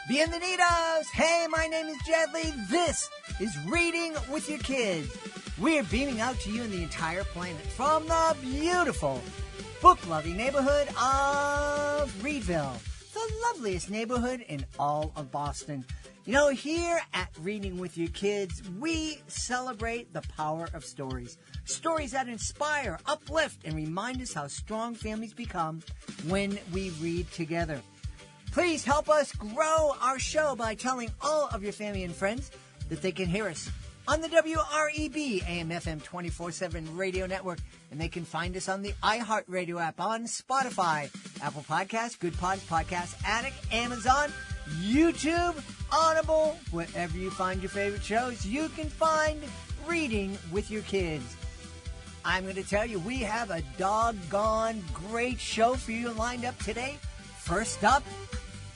Bienvenidos! Hey, my name is Jed Lee. This is Reading with Your Kids. We're beaming out to you in the entire planet from the beautiful, book-loving neighborhood of Reedville, the loveliest neighborhood in all of Boston. You know, here at Reading with Your Kids, we celebrate the power of stories. Stories that inspire, uplift, and remind us how strong families become when we read together. Please help us grow our show by telling all of your family and friends that they can hear us on the WREB AM/FM 24/7 radio network, and they can find us on the iHeartRadio app, on Spotify, Apple Podcasts, Good Pods, Podcast Addict, Amazon, YouTube, Audible, wherever you find your favorite shows, you can find Reading with Your Kids. I'm going to tell you, we have a doggone great show for you lined up today. First up,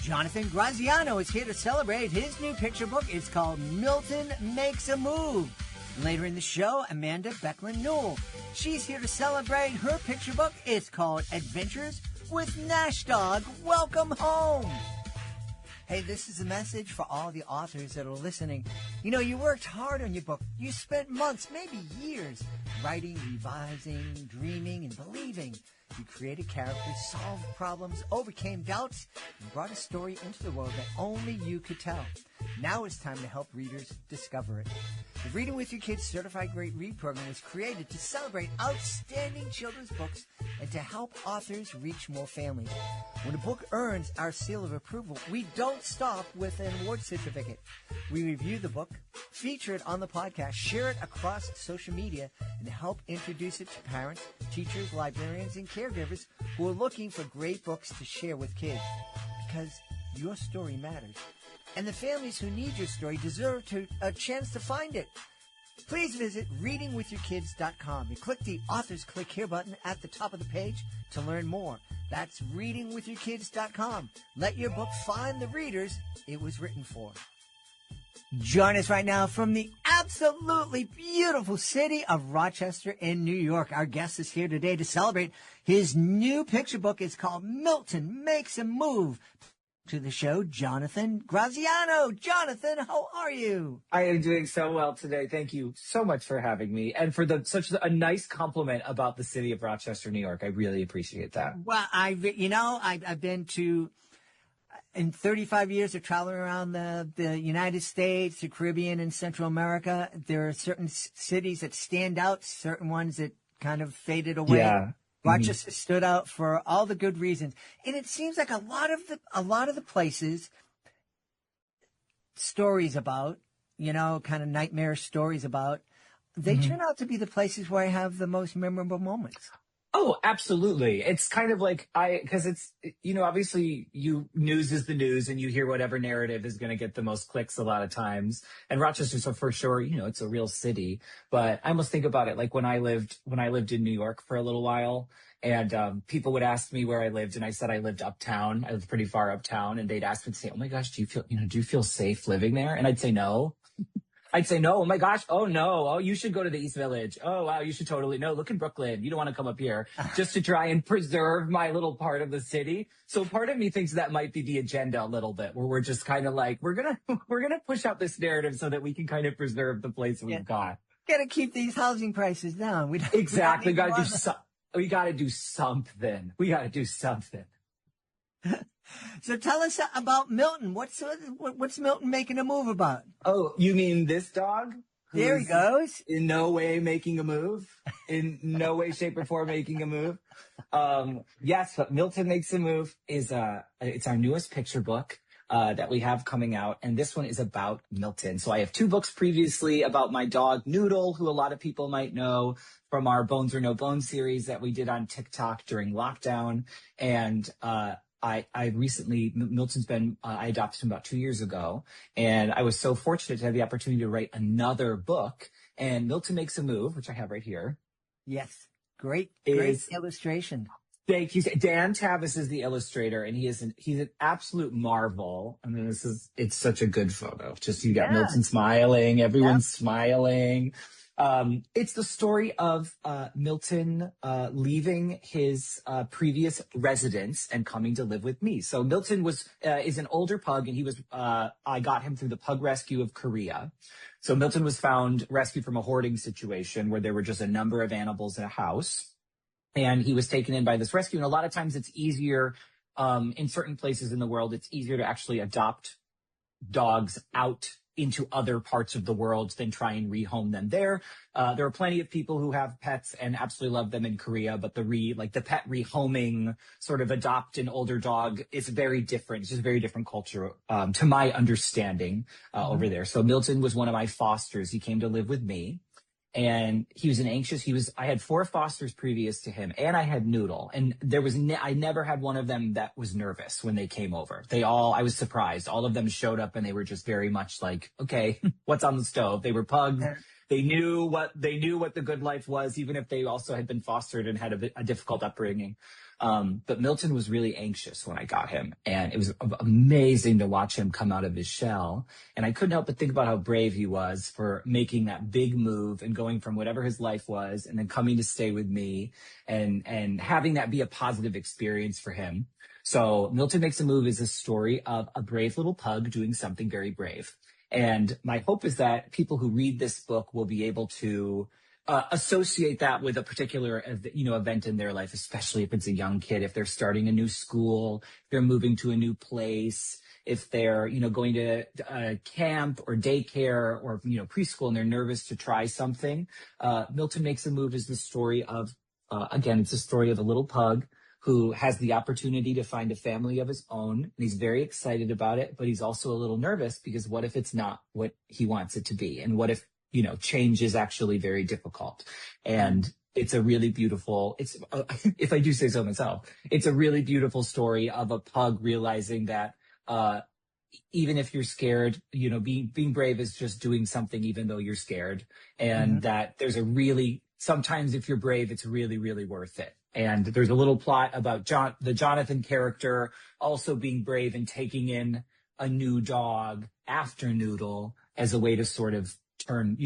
Jonathan Graziano is here to celebrate his new picture book. It's called Milton Makes a Move. Later in the show, Amanda Becklin Newell. She's here to celebrate her picture book. It's called Adventures with Nash Dog. Welcome home. Hey, this is a message for all the authors that are listening. You know, you worked hard on your book. You spent months, maybe years, writing, revising, dreaming, and believing. You created characters, solved problems, overcame doubts, and brought a story into the world that only you could tell. Now it's time to help readers discover it. The Reading with Your Kids Certified Great Read program was created to celebrate outstanding children's books and to help authors reach more families. When a book earns our seal of approval, we don't stop with an award certificate. We review the book, feature it on the podcast, share it across social media, and help introduce it to parents, teachers, librarians, and caregivers who are looking for great books to share with kids. Because your story matters. And the families who need your story deserve a chance to find it. Please visit readingwithyourkids.com and click the Authors Click Here button at the top of the page to learn more. That's readingwithyourkids.com. Let your book find the readers it was written for. Join us right now from the absolutely beautiful city of Rochester in New York. Our guest is here today to celebrate his new picture book. It's called Milton Makes a Move. To the show, Jonathan Graziano. Jonathan, how are you? I am doing so well today. Thank you so much for having me and for such a nice compliment about the city of Rochester, New York. I really appreciate that. Well, I've been to, in 35 years of traveling around the United States, the Caribbean, and Central America, there are certain cities that stand out, certain ones that kind of faded away. Yeah. Rochester stood out for all the good reasons. And it seems like a lot of the places stories about, kind of nightmare stories about, they turn out to be the places where I have the most memorable moments. Oh, absolutely. It's kind of like because it's, obviously news is the news and you hear whatever narrative is going to get the most clicks a lot of times. And Rochester, so for sure, it's a real city. But I almost think about it like when I lived in New York for a little while and people would ask me where I lived. And I said I lived uptown. I lived pretty far uptown. And they'd ask me to say, oh, my gosh, do you feel safe living there? And I'd say no. Oh my gosh, oh no, oh, you should go to the East Village. Oh wow, you should totally, no, look in Brooklyn. You don't want to come up here just to try and preserve my little part of the city. So part of me thinks that might be the agenda a little bit, where we're just kind of like, we're gonna push out this narrative so that we can kind of preserve the place we've got. Gotta keep these housing prices down. Exactly, we gotta do something. We gotta do something. So tell us about Milton. What's Milton making a move about? Oh, you mean this dog? There he goes. In no way making a move. In no way, shape, or form making a move. Yes, but Milton Makes a Move is it's our newest picture book that we have coming out, and this one is about Milton. So I have two books previously about my dog Noodle, who a lot of people might know from our Bones or No Bones series that we did on TikTok during lockdown, and I recently, Milton's been, I adopted him about 2 years ago, and I was so fortunate to have the opportunity to write another book, and Milton Makes a Move, which I have right here. Yes. Great illustration. Thank you. Dan Tavis is the illustrator, and he's an absolute marvel. I mean, it's such a good photo. Just, you got Milton smiling, everyone's smiling. It's the story of Milton leaving his previous residence and coming to live with me. So Milton is an older pug, and I got him through the pug rescue of Korea. So Milton was found rescued from a hoarding situation where there were just a number of animals in a house, and he was taken in by this rescue. And a lot of times it's easier in certain places in the world, it's easier to actually adopt dogs out into other parts of the world than try and rehome them there. There are plenty of people who have pets and absolutely love them in Korea, but the pet rehoming, sort of adopt an older dog, is very different. It's just a very different culture, to my understanding, over there. So Milton was one of my fosters. He came to live with me. And he was I had 4 fosters previous to him, and I had Noodle. And I never had one of them that was nervous when they came over. I was surprised. All of them showed up and they were just very much like, okay, what's on the stove? They were pugs. They knew what the good life was, even if they also had been fostered and had a difficult upbringing. But Milton was really anxious when I got him, and it was amazing to watch him come out of his shell. And I couldn't help but think about how brave he was for making that big move and going from whatever his life was and then coming to stay with me and having that be a positive experience for him. So Milton Makes a Move is a story of a brave little pug doing something very brave. And my hope is that people who read this book will be able to associate that with a particular, event in their life, especially if it's a young kid, if they're starting a new school, if they're moving to a new place, if they're, going to camp or daycare or, preschool, and they're nervous to try something. Milton Makes a Move is the story of, it's a story of a little pug who has the opportunity to find a family of his own. And he's very excited about it, but he's also a little nervous because what if it's not what he wants it to be? And what if, change is actually very difficult? And it's a really beautiful, if I do say so myself, it's a really beautiful story of a pug realizing that, even if you're scared, being brave is just doing something even though you're scared. And that sometimes if you're brave, it's really, really worth it. And there's a little plot about the Jonathan character also being brave and taking in a new dog after Noodle as a way to sort of turn,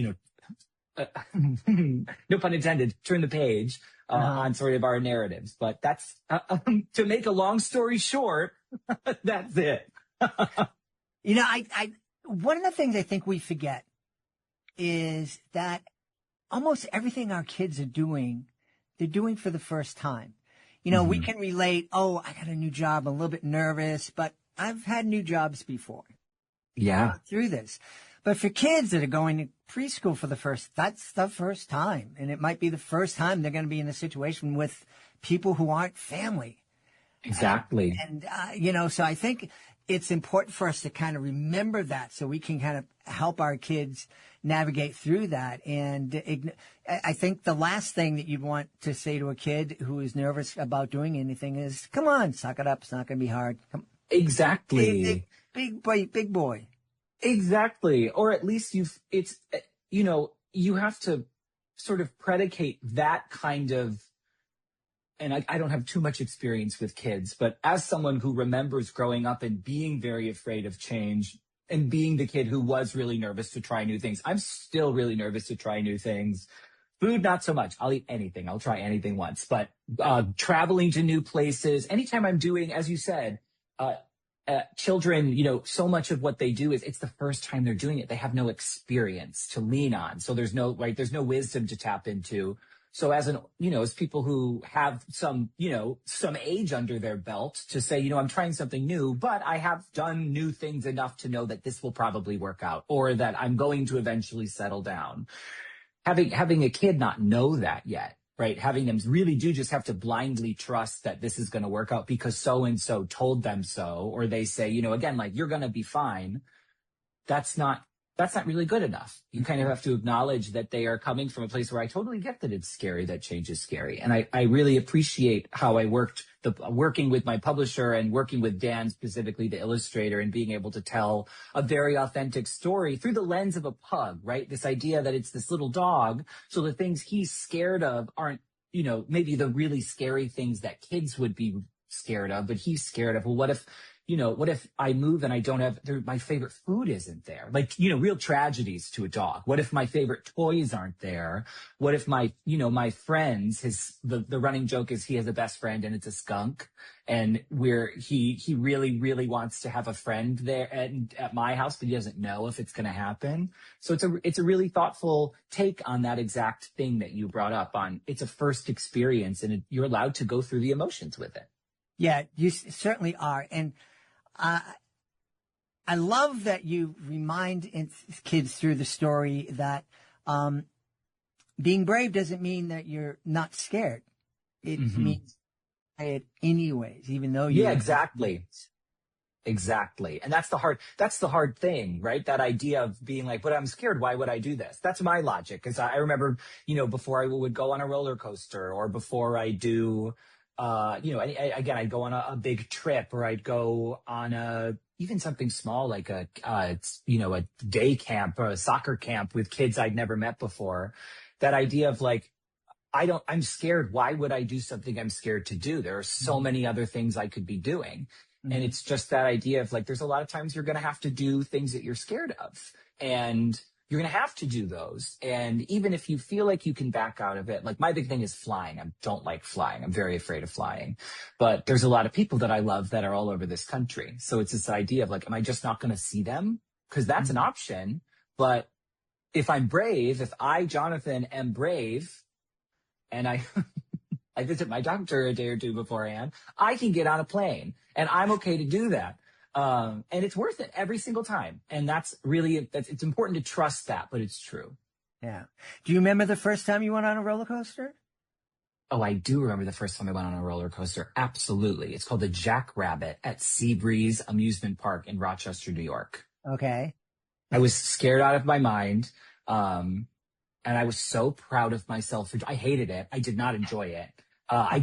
no pun intended, turn the page on sort of our narratives. But that's, to make a long story short, that's it. One of the things I think we forget is that almost everything our kids are doing, they're doing for the first time. We can relate, I got a new job, I'm a little bit nervous, but I've had new jobs before. Yeah. Through this. But for kids that are going to preschool that's the first time. And it might be the first time they're going to be in a situation with people who aren't family. Exactly. And so I think it's important for us to kind of remember that so we can kind of help our kids navigate through that. And I think the last thing that you'd want to say to a kid who is nervous about doing anything is, come on, suck it up. It's not going to be hard. Exactly. Big boy. Exactly. Or at least you have to sort of predicate that kind of, and I don't have too much experience with kids, but as someone who remembers growing up and being very afraid of change and being the kid who was really nervous to try new things, I'm still really nervous to try new things. Food, not so much. I'll eat anything. I'll try anything once. But traveling to new places, anytime I'm doing, as you said, children, so much of what they do is it's the first time they're doing it. They have no experience to lean on. So there's no wisdom to tap into. So as people who have some age under their belt to say, I'm trying something new, but I have done new things enough to know that this will probably work out or that I'm going to eventually settle down. Having a kid not know that yet, right? Having them really do just have to blindly trust that this is going to work out because so-and-so told them so, or they say, again, like, you're going to be fine. That's not really good enough. You kind of have to acknowledge that they are coming from a place where I totally get that it's scary, that change is scary. And I really appreciate how I working with my publisher and working with Dan, specifically the illustrator, and being able to tell a very authentic story through the lens of a pug, right? This idea that it's this little dog. So the things he's scared of aren't, maybe the really scary things that kids would be scared of, but he's scared of, well, what if, what if I move and I don't have, my favorite food isn't there? Like, real tragedies to a dog. What if my favorite toys aren't there? What if my friends, the running joke is he has a best friend and it's a skunk. And he really, really wants to have a friend there at my house, but he doesn't know if it's going to happen. So it's a really thoughtful take on that exact thing that you brought up on. It's a first experience and you're allowed to go through the emotions with it. Yeah, you certainly are. And I love that you remind kids through the story that being brave doesn't mean that you're not scared. It means it anyways, even though you. Yeah, exactly. Exactly. And that's the hard thing, right? That idea of being like, but I'm scared. Why would I do this? That's my logic. Cause I remember, before I would go on a roller coaster or before I do, again, I'd go on a big trip or I'd go on even something small like a day camp or a soccer camp with kids I'd never met before. That idea of like, I'm scared. Why would I do something I'm scared to do? There are so many other things I could be doing. And it's just that idea of like, there's a lot of times you're going to have to do things that you're scared of and you're going to have to do those. And even if you feel like you can back out of it, like my big thing is flying. I don't like flying. I'm very afraid of flying, but there's a lot of people that I love that are all over this country. So it's this idea of like, am I just not going to see them? Because that's an option. But if I'm brave, if I, Jonathan, am brave and I visit my doctor a day or two beforehand, I can get on a plane and I'm okay to do that. And it's worth it every single time. And it's important to trust that, but it's true. Yeah. Do you remember the first time you went on a roller coaster? Oh, I do remember the first time I went on a roller coaster. Absolutely. It's called the Jackrabbit at Seabreeze Amusement Park in Rochester, New York. Okay. I was scared out of my mind. And I was so proud of myself. I hated it. I did not enjoy it. I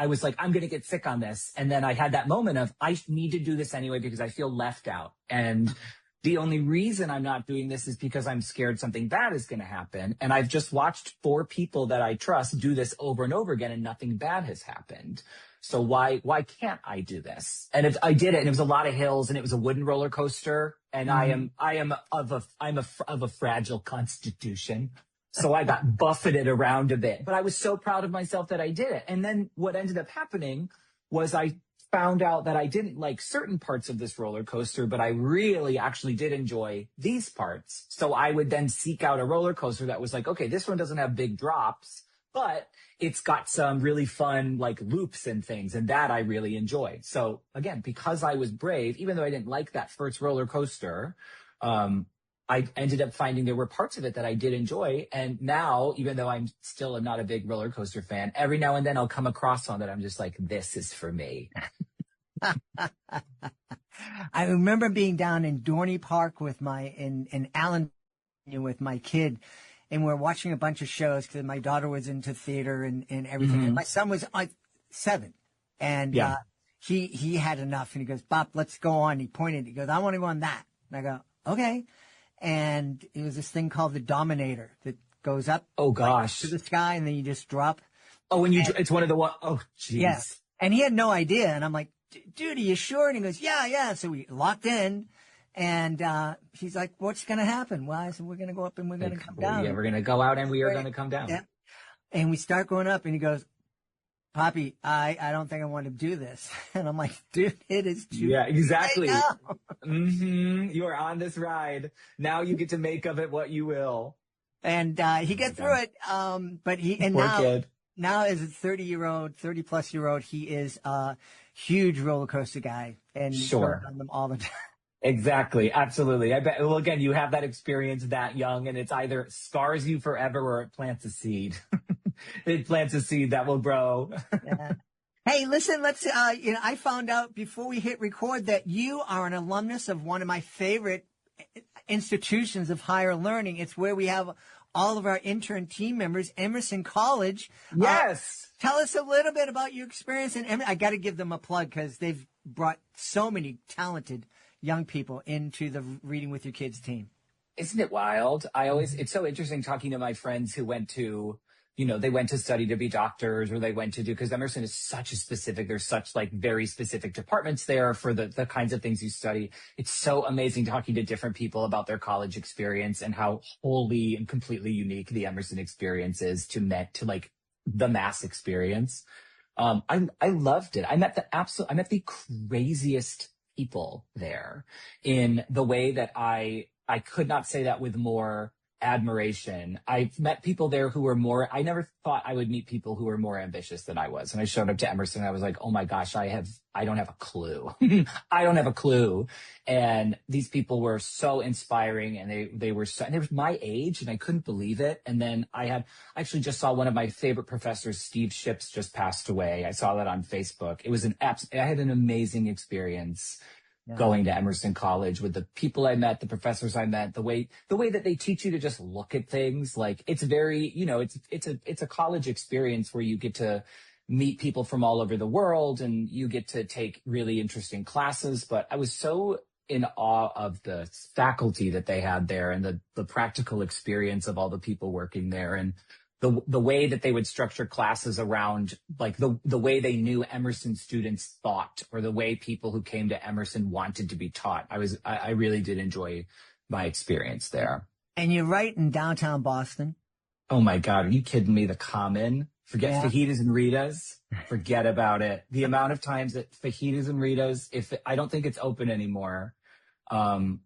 was like, I'm going to get sick on this. And then I had that moment of, I need to do this anyway because I feel left out. And the only reason I'm not doing this is because I'm scared something bad is going to happen. And I've just watched 4 people that I trust do this over and over again and nothing bad has happened. So why can't I do this? And I did it and it was a lot of hills and it was a wooden roller coaster. And I'm of a fragile constitution. So I got buffeted around a bit, but I was so proud of myself that I did it. And then what ended up happening was I found out that I didn't like certain parts of this roller coaster, but I really actually did enjoy these parts. So I would then seek out a roller coaster that was like, okay, this one doesn't have big drops, but it's got some really fun like loops and things. And that I really enjoyed. So again, because I was brave, even though I didn't like that first roller coaster, I ended up finding there were parts of it that I did enjoy. And now, even though I'm still not a big roller coaster fan, every now and then I'll come across one that I'm just like, this is for me. I remember being down in Dorney Park in Allen with my kid, and we're watching a bunch of shows because my daughter was into theater and everything. And my son was 7, and he had enough. And he goes, "Bob, let's go on." He pointed. He goes, "I want to go on that." And I go, "Okay." And it was this thing called the Dominator that goes up. Oh gosh, to the sky, and then you just drop. Oh, it's one of the one. Oh, jeez. Yeah. And he had no idea, and I'm like, "Dude, are you sure?" And he goes, "Yeah." So we locked in, and he's like, "What's going to happen?" Well, I said, "We're going to go up and we're going to come down." Yeah, we're going to go out and we are going to come down. Yeah. And we start going up, and he goes, "Poppy, I don't think I want to do this." And I'm like, "Dude, it is too." Yeah, exactly. You are on this ride. Now you get to make of it what you will. And he gets through it. But now as a 30-plus-year-old, he is a huge roller coaster guy and sure on them all the time. Exactly. Absolutely. I bet. Well, again, you have that experience that young and it's either scars you forever or it plants a seed. It plants a seed that will grow. Yeah. Hey, listen, let's, I found out before we hit record that you are an alumnus of one of my favorite institutions of higher learning. It's where we have all of our intern team members, Emerson College. Yes. Tell us a little bit about your experience. And I got to give them a plug because they've brought so many talented young people into the Reading with Your Kids team. Isn't it wild? It's so interesting talking to my friends who went to they went to study to be doctors, or they went to do, because Emerson is such a specific, there's such like very specific departments there for the kinds of things you study. It's so amazing talking to different people about their college experience and how wholly and completely unique the Emerson experience is to like the mass experience. I loved it. I met the craziest people there in the way that I could not say that with more admiration. I've met people there who were I never thought I would meet people who were more ambitious than I was. And I showed up to Emerson and I was like, oh my gosh, I don't have a clue. I don't have a clue. And these people were so inspiring, and they were my age, and I couldn't believe it. And then I actually just saw one of my favorite professors, Steve Ships, just passed away. I saw that on Facebook. It was I had an amazing experience. Yeah. Going to Emerson College with the people I met, the professors I met, the way that they teach you to just look at things. Like, it's very, it's a college experience where you get to meet people from all over the world, and you get to take really interesting classes. But I was so in awe of the faculty that they had there, and the practical experience of all the people working there, and the way that they would structure classes around, like, the way they knew Emerson students thought, or the way people who came to Emerson wanted to be taught. I really did enjoy my experience there. And you're right in downtown Boston. Oh my God, are you kidding me? The Common. Forget fajitas and Ritas. Forget about it. The amount of times that fajitas and Ritas, I don't think it's open anymore.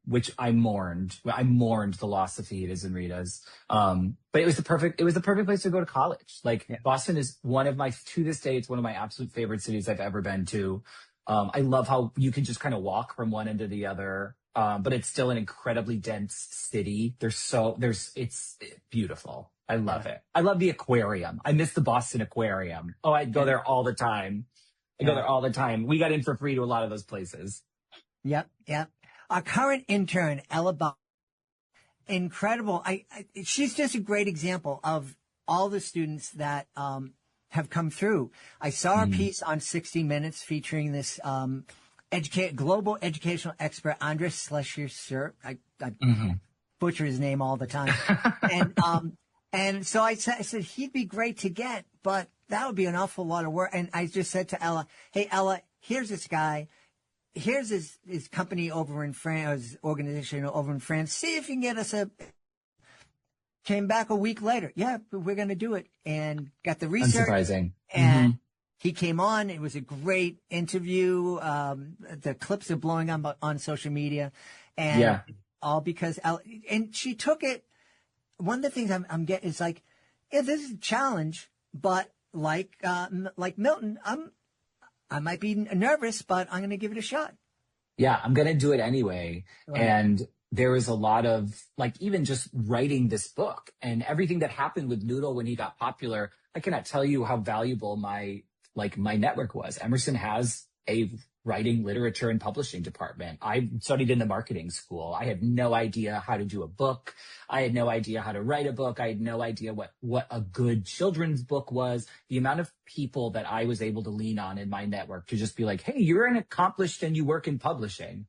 Which I mourned. I mourned the loss of fajitas and Ritas. But it was the perfect place to go to college. Like, Boston is to this day, it's one of my absolute favorite cities I've ever been to. I love how you can just kind of walk from one end to the other. But it's still an incredibly dense city. It's beautiful. I love it. I love the aquarium. I miss the Boston Aquarium. Oh, I'd go there all the time. I go there all the time. We got in for free to a lot of those places. Yep. Our current intern, Ella, incredible. She's just a great example of all the students that have come through. I saw a piece on 60 Minutes featuring this global educational expert, Andres Schlesinger. I butcher his name all the time. And so I said he'd be great to get, but that would be an awful lot of work. And I just said to Ella, hey, Ella, here's this guy. Here's his company over in France, his organization over in France. See if you can get us came back a week later. Yeah, we're going to do it. And got the research. Unsurprising. And he came on. It was a great interview. The clips are blowing up on social media. And all because Ella, and she took it. One of the things I'm getting is like, yeah, this is a challenge, but like Milton, I might be nervous, but I'm going to give it a shot. Yeah, I'm going to do it anyway. Right. And there was a lot of, like, even just writing this book and everything that happened with Noodle when he got popular. I cannot tell you how valuable my network was. Emerson has a writing, literature, and publishing department. I studied in the marketing school. I had no idea how to do a book. I had no idea how to write a book. I had no idea what a good children's book was. The amount of people that I was able to lean on in my network to just be like, hey, you're an accomplished and you work in publishing.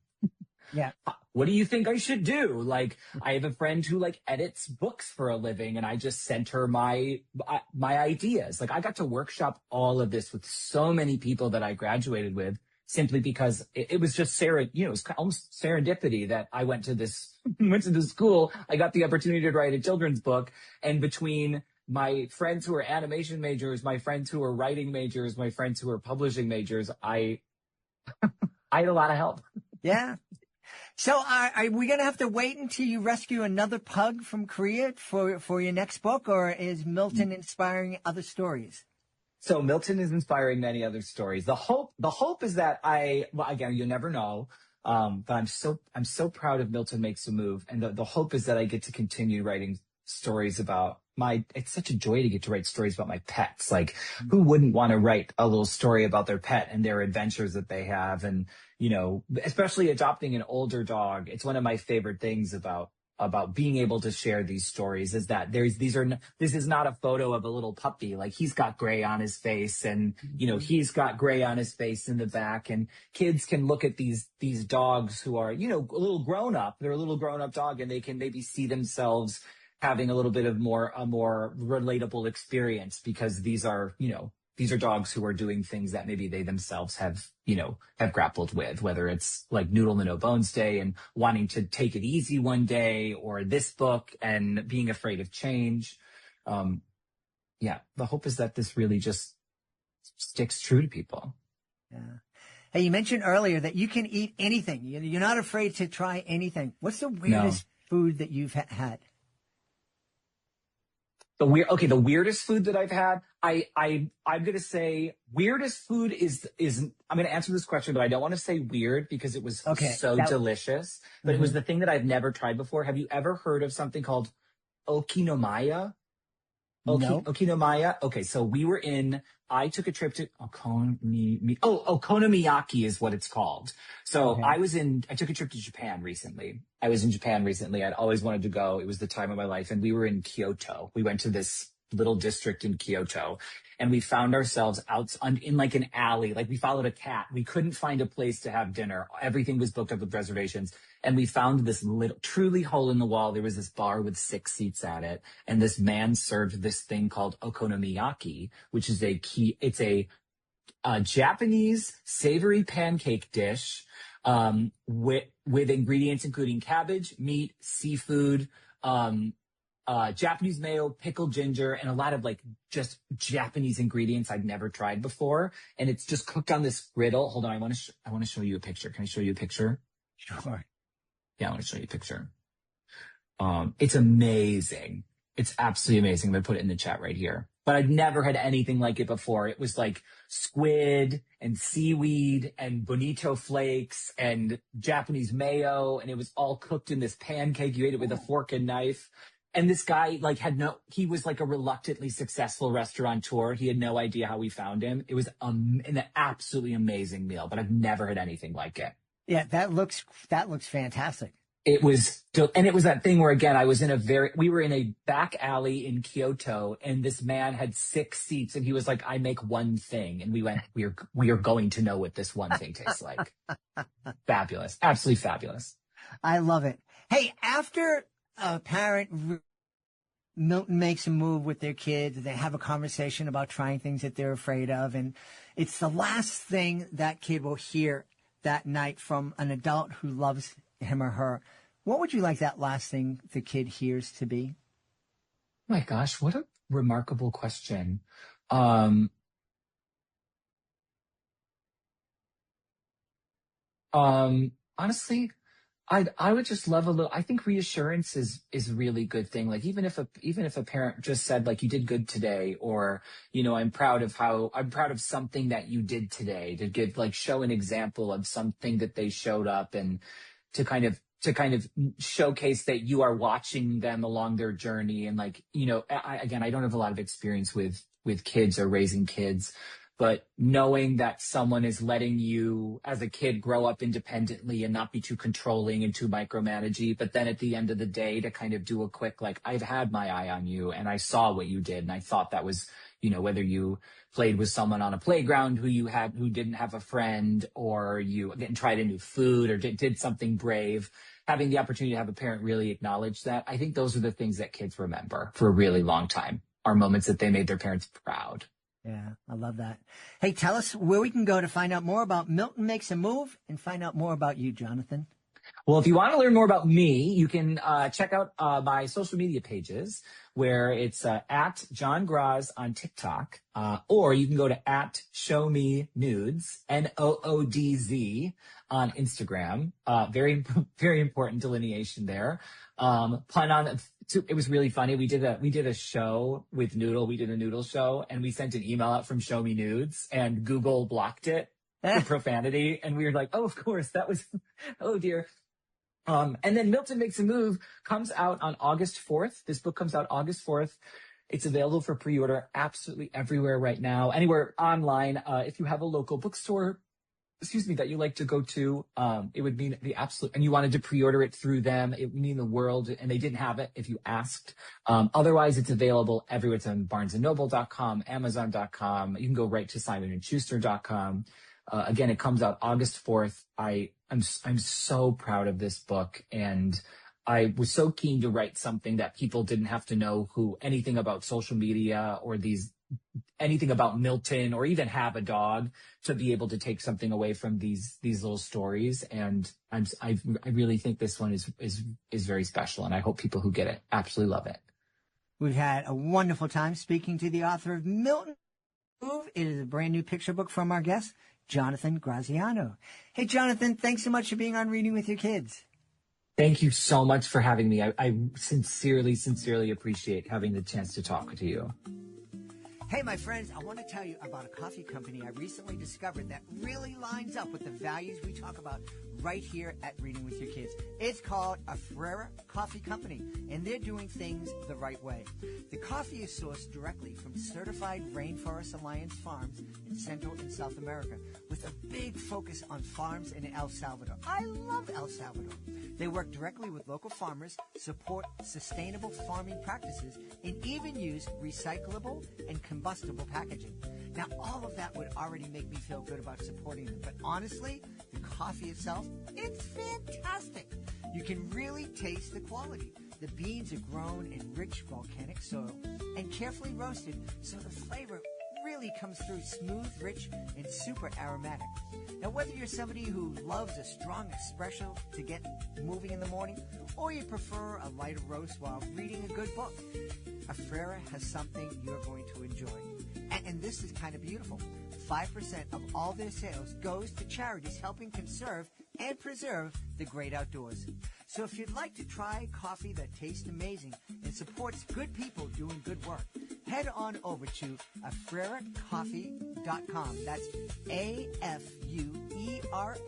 Yeah. What do you think I should do? Like, I have a friend who edits books for a living, and I just sent her my ideas. Like, I got to workshop all of this with so many people that I graduated with, simply because it was just it was almost serendipity that I went to this school. I got the opportunity to write a children's book, and between my friends who are animation majors, my friends who are writing majors, my friends who are publishing majors, I had a lot of help. Yeah. So are we going to have to wait until you rescue another pug from Korea for your next book, or is Milton inspiring other stories? So Milton is inspiring many other stories. The hope is that again, you never know. But I'm so proud of Milton Makes a Move. And the hope is that I get to continue writing stories about it's such a joy to get to write stories about my pets. Like, who wouldn't want to write a little story about their pet and their adventures that they have? And, especially adopting an older dog. It's one of my favorite things about being able to share these stories is that this is not a photo of a little puppy. Like, he's got gray on his face, and, he's got gray on his face in the back, and kids can look at these dogs who are, a little grown up. They're a little grown up dog, and they can maybe see themselves having a little bit of a more relatable experience, because these are, these are dogs who are doing things that maybe they themselves have grappled with, whether it's like Noodle the No Bones Day and wanting to take it easy one day, or this book and being afraid of change. The hope is that this really just sticks true to people. Yeah. Hey, you mentioned earlier that you can eat anything. You're not afraid to try anything. What's the weirdest food that you've had? The weirdest food that I've had, I'm gonna say weirdest food is I'm gonna answer this question, but I don't want to say weird because it was delicious. But it was the thing that I've never tried before. Have you ever heard of something called okinomaya? No. Okinomaya. Okay, so I took a trip to Okonomiyaki is what it's called. So Okay. I took a trip to Japan recently. I was in Japan recently. I'd always wanted to go. It was the time of my life. And we were in Kyoto. We went to this little district in Kyoto, and we found ourselves out in like an alley. Like, we followed a cat. We couldn't find a place to have dinner. Everything was booked up with reservations. And we found this little, truly hole in the wall. There was this bar with 6 seats at it. And this man served this thing called okonomiyaki, which is it's a Japanese savory pancake dish, with ingredients including cabbage, meat, seafood, Japanese mayo, pickled ginger, and a lot of like just Japanese ingredients I'd never tried before. And it's just cooked on this griddle. Hold on, I want to show you a picture. Can I show you a picture? Sure. Yeah, I want to show you a picture. It's amazing. It's absolutely amazing. I'm going to put it in the chat right here. But I'd never had anything like it before. It was like squid and seaweed and bonito flakes and Japanese mayo. And it was all cooked in this pancake. You ate it with a fork and knife. And this guy he was like a reluctantly successful restaurateur. He had no idea how we found him. It was an absolutely amazing meal, but I've never had anything like it. Yeah, that looks fantastic. It was that thing where, again, we were in a back alley in Kyoto, and this man had 6 seats, and he was like, I make one thing. And we went, we are going to know what this one thing tastes like. Fabulous. Absolutely fabulous. I love it. Hey, after a parent, Milton makes a move with their kids, they have a conversation about trying things that they're afraid of, and it's the last thing that kid will hear that night from an adult who loves him or her. What would you like that last thing the kid hears to be? Oh my gosh, what a remarkable question. Honestly, I would just love a little. I think reassurance is a really good thing. Like, even if a parent just said, like, you did good today, or, I'm proud of something that you did today, to show an example of something that they showed up, and to kind of showcase that you are watching them along their journey. And I don't have a lot of experience with kids or raising kids, but knowing that someone is letting you as a kid grow up independently and not be too controlling and too micromanagey, but then at the end of the day to kind of do a quick, like, I've had my eye on you and I saw what you did. And I thought that was, whether you played with someone on a playground who didn't have a friend, or you again tried a new food, or did something brave, having the opportunity to have a parent really acknowledge that. I think those are the things that kids remember for a really long time, are moments that they made their parents proud. Yeah, I love that. Hey, tell us where we can go to find out more about Milton Makes a Move and find out more about you, Jonathan. Well, if you want to learn more about me, you can check out my social media pages, where it's at John Graz on TikTok, or you can go to at Show Me Nudes, NOODZ, on Instagram. Very, very important delineation there. It was really funny. We did a show with Noodle. We did a Noodle show, and we sent an email out from Show Me Nudes, and Google blocked it for profanity. And we were like, oh, of course, that was, oh dear. And then Milton Makes a Move comes out on August 4th. This book comes out August 4th. It's available for pre-order absolutely everywhere right now, anywhere online. If you have a local bookstore, that you like to go to, it would mean the absolute, and you wanted to pre-order it through them, it would mean the world, and they didn't have it if you asked. Otherwise, it's available everywhere. It's on barnesandnoble.com, amazon.com. You can go right to simonandschuster.com. Again, it comes out August 4th. I'm so proud of this book, and I was so keen to write something that people didn't have to know anything about social media or anything about Milton or even have a dog to be able to take something away from these little stories. And I really think this one is very special, and I hope people who get it absolutely love it. We've had a wonderful time speaking to the author of Milton. It is a brand new picture book from our guest, Jonathan Graziano. Hey, Jonathan, thanks so much for being on Reading with Your Kids. Thank you so much for having me. I sincerely appreciate having the chance to talk to you. Hey, my friends, I want to tell you about a coffee company I recently discovered that really lines up with the values we talk about right here at Reading with Your Kids. It's called Afrera Coffee Company, and they're doing things the right way. The coffee is sourced directly from certified Rainforest Alliance farms in Central and South America, with a big focus on farms in El Salvador. I love El Salvador. They work directly with local farmers, support sustainable farming practices, and even use recyclable and combustible packaging. Now, all of that would already make me feel good about supporting them, but honestly, the coffee itself, it's fantastic. You can really taste the quality. The beans are grown in rich volcanic soil and carefully roasted, so the flavor really comes through smooth, rich, and super aromatic. Now, whether you're somebody who loves a strong espresso to get moving in the morning, or you prefer a lighter roast while reading a good book, Afrera has something you're going to enjoy. And this is kind of beautiful. 5% of all their sales goes to charities helping conserve and preserve the great outdoors. So if you'd like to try coffee that tastes amazing and supports good people doing good work, head on over to afreracoffee.com. That's AFUERA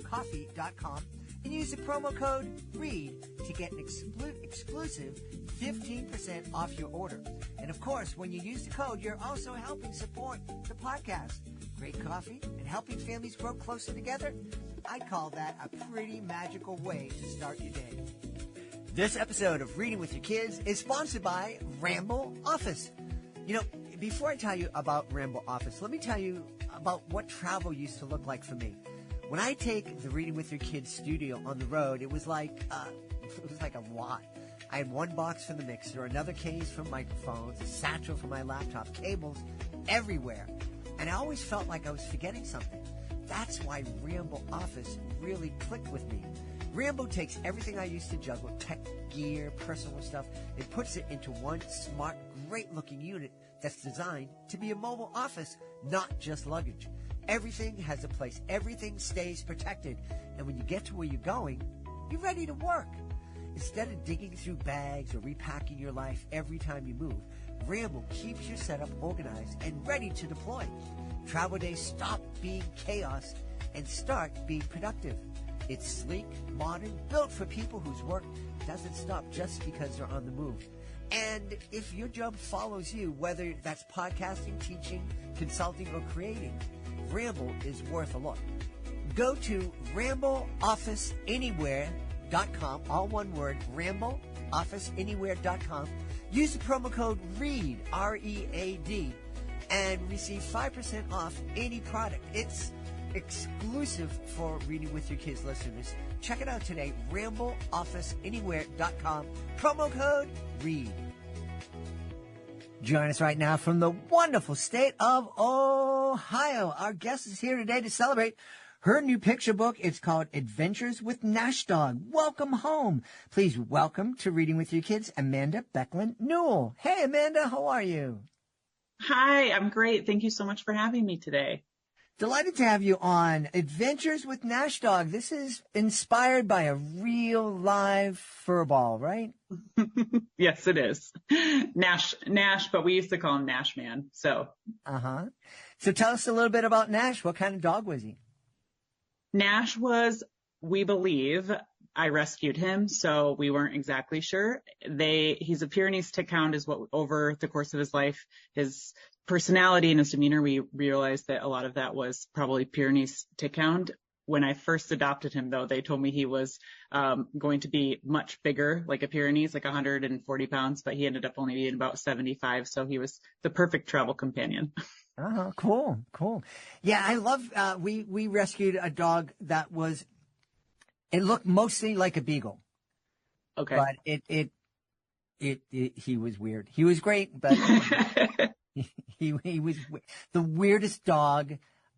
coffee.com, and use the promo code READ to get an exclusive 15% off your order. And of course, when you use the code, you're also helping support the podcast. Great coffee and helping families grow closer together. I call that a pretty magical way to start your day. This episode of Reading with Your Kids is sponsored by Ramble Office. You know, before I tell you about Ramble Office, let me tell you about what travel used to look like for me. When I take the Reading with Your Kids studio on the road, it was like a lot. I had one box for the mixer, another case for microphones, a satchel for my laptop, cables everywhere. And I always felt like I was forgetting something. That's why Ramble Office really clicked with me. Rambo takes everything I used to juggle, tech gear, personal stuff, and puts it into one smart, great-looking unit that's designed to be a mobile office, not just luggage. Everything has a place. Everything stays protected. And when you get to where you're going, you're ready to work. Instead of digging through bags or repacking your life every time you move, Ramble keeps your setup organized and ready to deploy. Travel days stop being chaos and start being productive. It's sleek, modern, built for people whose work doesn't stop just because they're on the move. And if your job follows you, whether that's podcasting, teaching, consulting, or creating, Ramble is worth a look. Go to rambleofficeanywhere.com, all one word, rambleofficeanywhere.com. Use the promo code READ, R-E-A-D, and receive 5% off any product. It's exclusive for Reading with Your Kids listeners. Check it out today, rambleofficeanywhere.com, promo code READ. Join us right now from the wonderful state of Ohio. Our guest is here today to celebrate her new picture book. It's called Adventures with Nash Dog. Welcome home. Please welcome to Reading with Your Kids, Amanda Becklin Newell. Hey, Amanda, how are you? Hi, I'm great. Thank you so much for having me today. Delighted to have you on Adventures with Nash Dog. This is inspired by a real live furball, right? Yes, it is. Nash, but we used to call him Nash Man. So tell us a little bit about Nash. What kind of dog was he? Nash was, we believe, I rescued him, so we weren't exactly sure. He's a Pyrenees tick hound is what over the course of his life, his personality and his demeanor, we realized that a lot of that was probably Pyrenees tick hound. When I first adopted him, though, they told me he was going to be much bigger, like a Pyrenees, like 140 pounds, but he ended up only being about 75, so he was the perfect travel companion. Cool. Yeah, I love, we rescued a dog that it looked mostly like a beagle. Okay. But he was weird. He was great, but he was the weirdest dog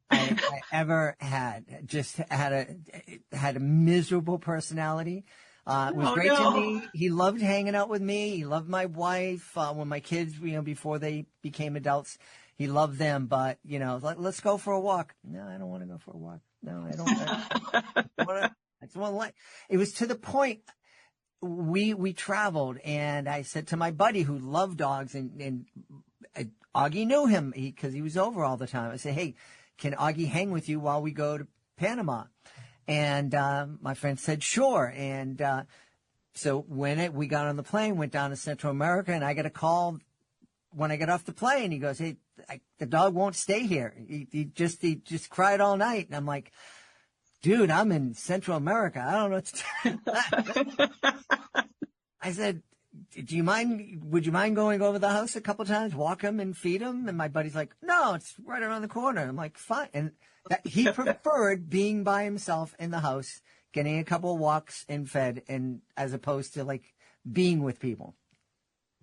I ever had. Just had a miserable personality. It was great to me. He loved hanging out with me. He loved my wife. When my kids, before they became adults, he loved them. But, let's go for a walk. No, I don't want to go for a walk. No, I don't. I just want to like. It was to the point we traveled, and I said to my buddy who loved dogs, and Augie knew him because he was over all the time. I said, hey, can Augie hang with you while we go to Panama? And my friend said, sure. And so when we got on the plane, went down to Central America, and I got a call when I got off the plane. He goes, hey, the dog won't stay here. He just cried all night. And I'm like, dude, I'm in Central America. I don't know what to do. I said, would you mind going over the house a couple times, walk him and feed him? And my buddy's like, no, it's right around the corner. I'm like, fine. And he preferred being by himself in the house, getting a couple of walks and fed, and as opposed to like being with people.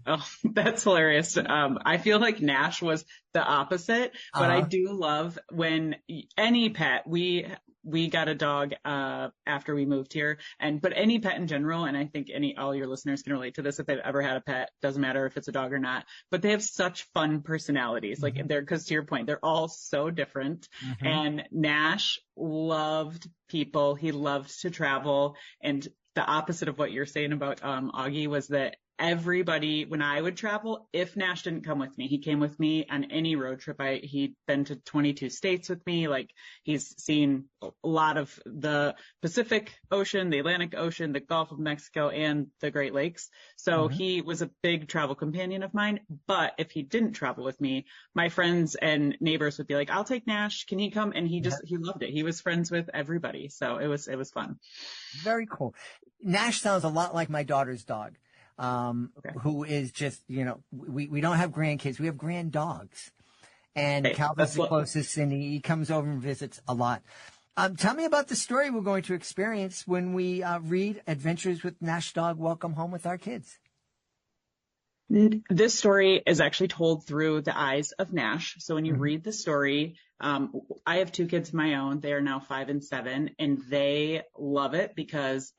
Oh, that's hilarious. I feel like Nash was the opposite, but I do love when any pet, we got a dog, after we moved here, but any pet in general, and I think all your listeners can relate to this if they've ever had a pet, doesn't matter if it's a dog or not, but they have such fun personalities. Mm-hmm. Like cause to your point, they're all so different. Mm-hmm. And Nash loved people. He loved to travel. And the opposite of what you're saying about, Augie was that everybody, when I would travel, if Nash didn't come with me, he came with me on any road trip. He'd been to 22 states with me. Like, he's seen a lot of the Pacific Ocean, the Atlantic Ocean, the Gulf of Mexico, and the Great Lakes. So he was a big travel companion of mine. But if he didn't travel with me, my friends and neighbors would be like, I'll take Nash. Can he come? And he loved it. He was friends with everybody. So it was fun. Very cool. Nash sounds a lot like my daughter's dog. Who is just, we don't have grandkids. We have grand dogs. And Calvin's the closest, and he comes over and visits a lot. Tell me about the story we're going to experience when we read Adventures with Nash Dog, Welcome Home with our kids. This story is actually told through the eyes of Nash. So when you read the story, I have 2 kids of my own. They are now 5 and 7, and they love it because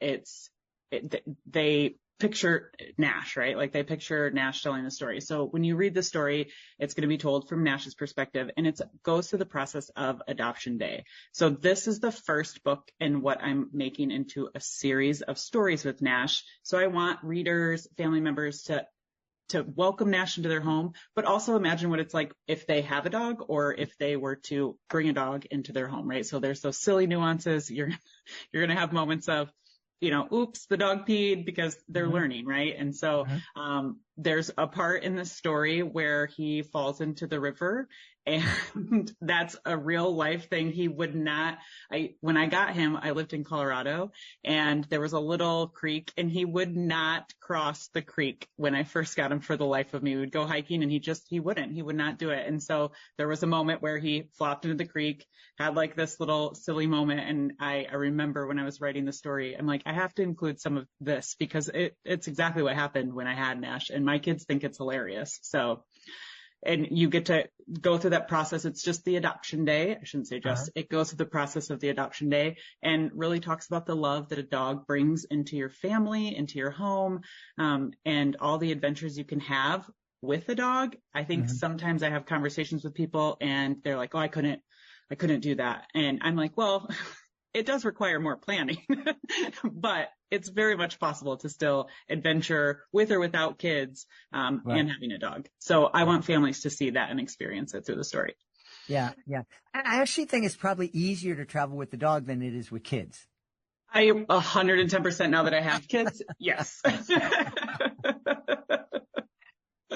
they picture Nash, right? Like, they picture Nash telling the story. So when you read the story, it's going to be told from Nash's perspective, and it goes through the process of Adoption Day. So this is the first book in what I'm making into a series of stories with Nash. So I want readers, family members to welcome Nash into their home, but also imagine what it's like if they have a dog or if they were to bring a dog into their home, right? So there's those silly nuances. You're going to have moments of, oops, the dog peed, because they're learning, right? And so there's a part in the story where he falls into the river, and that's a real life thing. He would not, when I got him, I lived in Colorado, and there was a little creek, and he would not cross the creek when I first got him for the life of me. We would go hiking, and he would not do it. And so there was a moment where he flopped into the creek, had like this little silly moment. And I remember when I was writing the story, I'm like, I have to include some of this because it's exactly what happened when I had Nash, and my kids think it's hilarious. So, and you get to go through that process. It's just the adoption day. I shouldn't say just, it goes through the process of the adoption day, and really talks about the love that a dog brings into your family, into your home, and all the adventures you can have with a dog. I think sometimes I have conversations with people and they're like, oh, I couldn't do that. And I'm like, well, it does require more planning, but it's very much possible to still adventure with or without kids, and having a dog. So I want families to see that and experience it through the story. Yeah. Yeah. I actually think it's probably easier to travel with the dog than it is with kids. I 110% now that I have kids. Yes.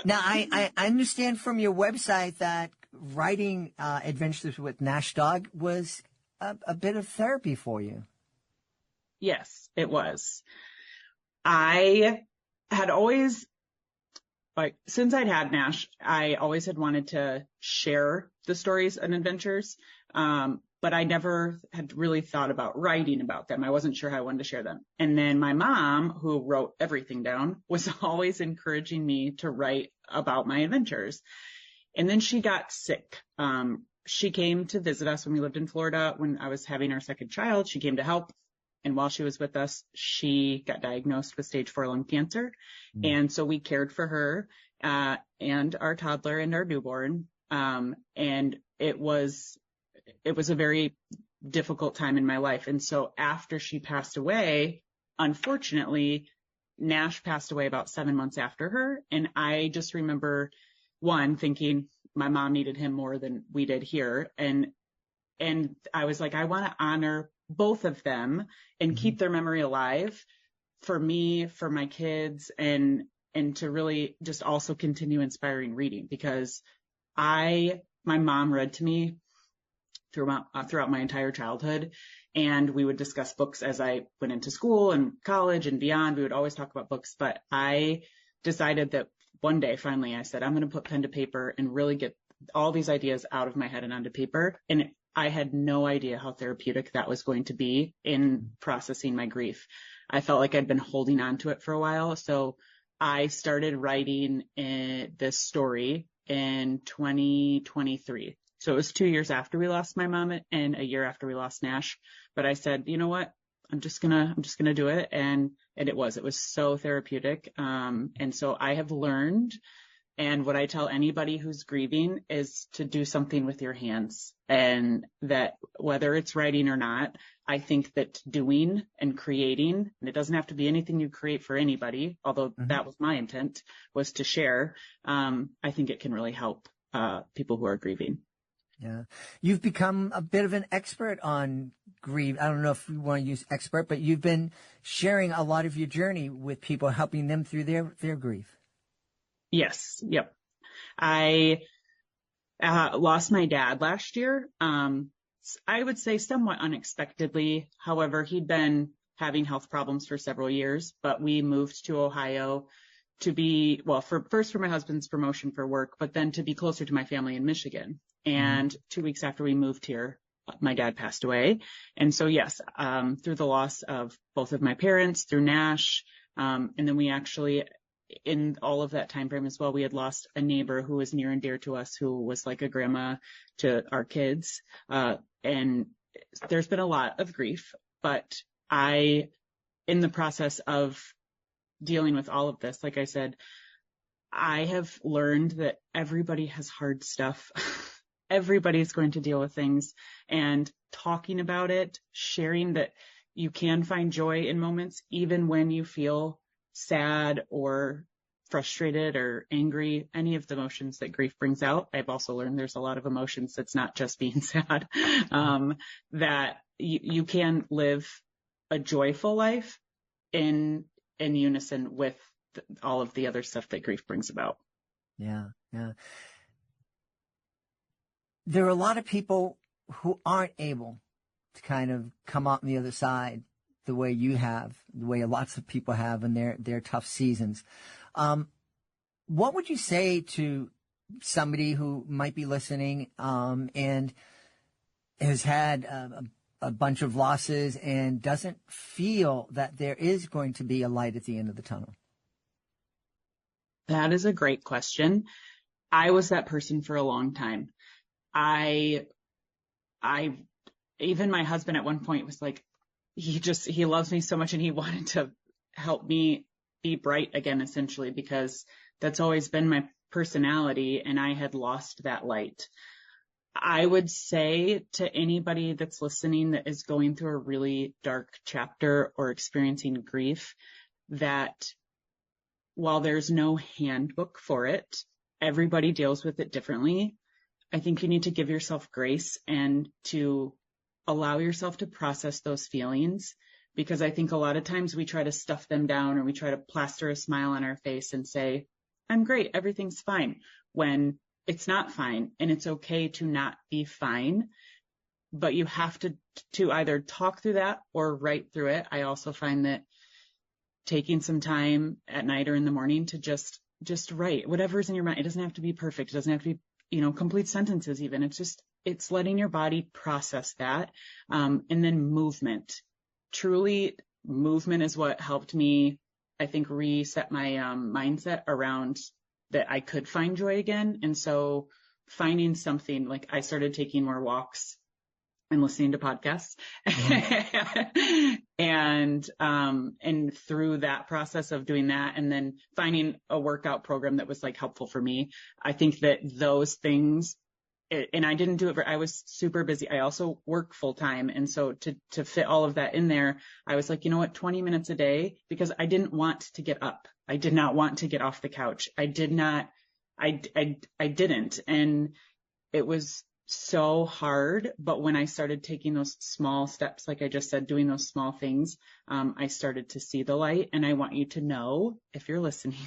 Now, I understand from your website that writing Adventures with Nash Dog was a bit of therapy for you. Yes, it was. I had always, since I'd had Nash, I always had wanted to share the stories and adventures. But but I never had really thought about writing about them. I wasn't sure how I wanted to share them. And then my mom, who wrote everything down, was always encouraging me to write about my adventures. And then she got sick. She came to visit us when we lived in Florida when I was having our second child. She came to help. And while she was with us, she got diagnosed with stage 4 lung cancer. And so we cared for her, and our toddler and our newborn. And it was a very difficult time in my life. And so after she passed away, unfortunately, Nash passed away about 7 months after her. And I just remember, one, thinking my mom needed him more than we did here. And I was like, I want to honor both of them and keep their memory alive for me, for my kids, and to really just also continue inspiring reading, because my mom read to me throughout my entire childhood, and we would discuss books as I went into school and college and beyond. We would always talk about books, but I decided that one day, finally, I said, I'm going to put pen to paper and really get all these ideas out of my head and onto paper. And I had no idea how therapeutic that was going to be in processing my grief. I felt like I'd been holding on to it for a while. So I started writing this story in 2023. So it was 2 years after we lost my mom and a year after we lost Nash. But I said, you know what? I'm just gonna do it. And it was so therapeutic. And so I have learned, and what I tell anybody who's grieving is to do something with your hands, and that whether it's writing or not, I think that doing and creating, and it doesn't have to be anything you create for anybody, although that was my intent, was to share. I think it can really help people who are grieving. Yeah. You've become a bit of an expert on grief. I don't know if you want to use expert, but you've been sharing a lot of your journey with people, helping them through their grief. Yes. Yep. I lost my dad last year. I would say somewhat unexpectedly. However, he'd been having health problems for several years, but we moved to Ohio to be, well, for my husband's promotion for work, but then to be closer to my family in Michigan. And 2 weeks after we moved here, my dad passed away. And so, yes, through the loss of both of my parents, through Nash, and then we actually, in all of that time frame as well, we had lost a neighbor who was near and dear to us, who was like a grandma to our kids. And there's been a lot of grief, but in the process of dealing with all of this, like I said, I have learned that everybody has hard stuff. Everybody's going to deal with things, and talking about it, sharing that you can find joy in moments, even when you feel sad or frustrated or angry, any of the emotions that grief brings out. I've also learned there's a lot of emotions that's not just being sad, that you can live a joyful life in unison with all of the other stuff that grief brings about. Yeah. Yeah. There are a lot of people who aren't able to kind of come out on the other side the way you have, the way lots of people have in their tough seasons. What would you say to somebody who might be listening and has had a bunch of losses and doesn't feel that there is going to be a light at the end of the tunnel? That is a great question. I was that person for a long time. Even my husband at one point was like, he loves me so much, and he wanted to help me be bright again, essentially, because that's always been my personality, and I had lost that light. I would say to anybody that's listening that is going through a really dark chapter or experiencing grief, that while there's no handbook for it, everybody deals with it differently. I think you need to give yourself grace and to allow yourself to process those feelings, because I think a lot of times we try to stuff them down, or we try to plaster a smile on our face and say, I'm great, everything's fine, when it's not fine, and it's okay to not be fine. But you have to either talk through that or write through it. I also find that taking some time at night or in the morning to just write whatever's in your mind. It doesn't have to be perfect. It doesn't have to be, complete sentences even. It's just it's letting your body process that. And then movement. Truly, movement is what helped me, I think, reset my mindset around that I could find joy again. And so finding something, like I started taking more walks and listening to podcasts. Mm-hmm. And through that process of doing that and then finding a workout program that was like helpful for me, I think that those things, and I didn't do it, I was super busy. I also work full time. And so to fit all of that in there, I was like, you know what, 20 minutes a day, because I didn't want to get up. I did not want to get off the couch. I didn't. And it was so hard. But when I started taking those small steps, like I just said, doing those small things, I started to see the light. And I want you to know, if you're listening,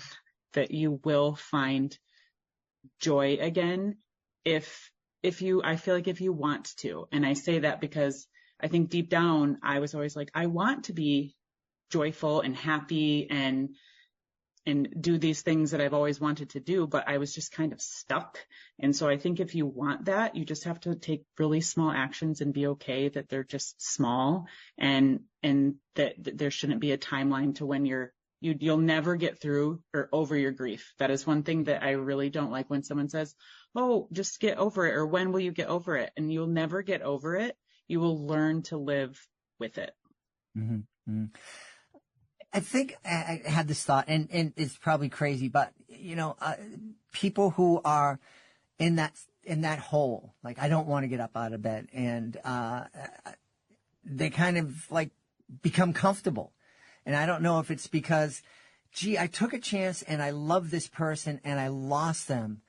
that you will find joy again. I feel like if you want to, and I say that because I think deep down, I was always like, I want to be joyful and happy and do these things that I've always wanted to do, but I was just kind of stuck. And so I think if you want that, you just have to take really small actions and be okay that they're just small, and that there shouldn't be a timeline to when you'll never get through or over your grief. That is one thing that I really don't like, when someone says, oh, just get over it, or when will you get over it? And you'll never get over it. You will learn to live with it. Mm-hmm. Mm-hmm. I think I had this thought, and it's probably crazy, but people who are in that hole, like, I don't want to get up out of bed, and they kind of like become comfortable. And I don't know if it's because, I took a chance and I love this person and I lost them,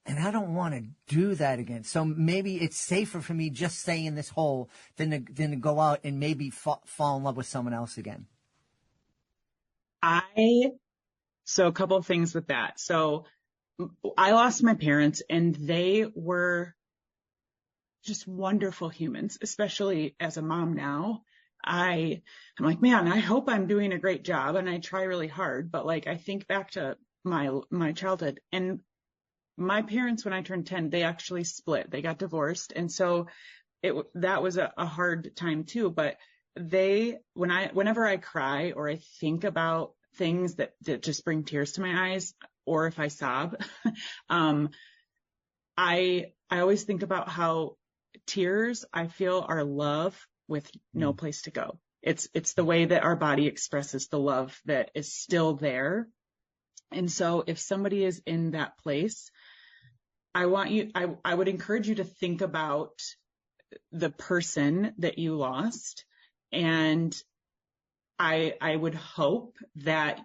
and I don't want to do that again. So maybe it's safer for me just stay in this hole than to go out and maybe fall in love with someone else again. So a couple of things with that. So I lost my parents, and they were just wonderful humans, especially as a mom now. I'm like, man, I hope I'm doing a great job, and I try really hard. But like, I think back to my childhood, and my parents, when I turned 10, they actually split. They got divorced. And so that was a hard time too. But whenever I cry or I think about things that just bring tears to my eyes, or if I sob, I always think about how tears, I feel, are love with no place to go. It's the way that our body expresses the love that is still there. And so if somebody is in that place, I would encourage you to think about the person that you lost. And I would hope that